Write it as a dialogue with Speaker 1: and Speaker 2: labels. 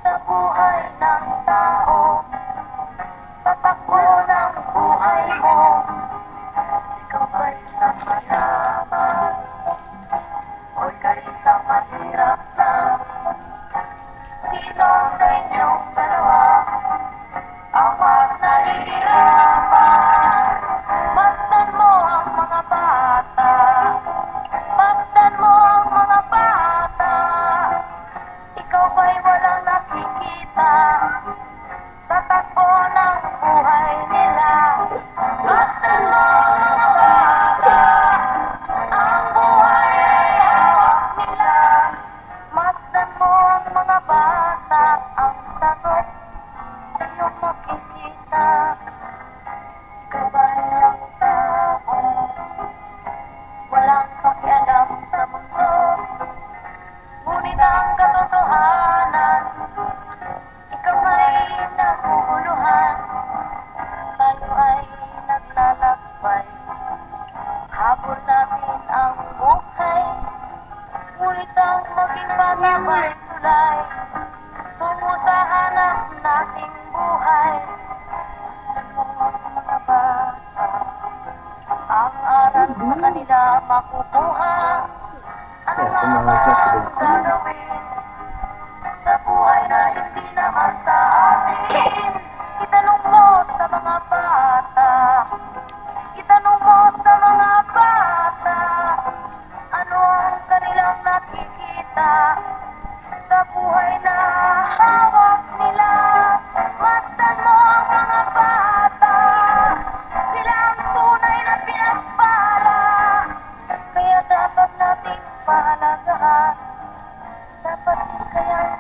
Speaker 1: sa buhay ng tao, sa takbo ng buhay mo. Ikaw ba'y isang mayaman o ika'y isang mahirap na? Sino sa inyong dalawa ang mas nahihirapan? Masdan mo ang mga bata, masdan mo ang mga bata. Ikaw ba'y walang nakikita sa takbo ng buhay nila? Masdan mo ang mga bata, ang buhay ay hawak nila. Masdan mo ang mga bata, ang sagot iyong makikita. Ikaw ba'y ang tao, walang pakialam sa mundo, ngunit ang katotohanan, ikaw ay naguguluhan. Tayo ay naglalakbay, habol natin ang buhay, ngunit ang maging bata ba'y tulay tungo sa hanap nating buhay. Masdan mo ang mga bata, ang aral sa kanila makukuha. Ano nga ba ang gagawin sa buhay na hindi naman sa atin? Itanong mo sa mga bata, itanong mo sa mga bata, ano ang kanilang nakikita sa buhay na hawak nila. Masdan mo ang mga bata, sila ang tunay na pinagpala, kaya dapat nating pahalagahan. Dapat din kayang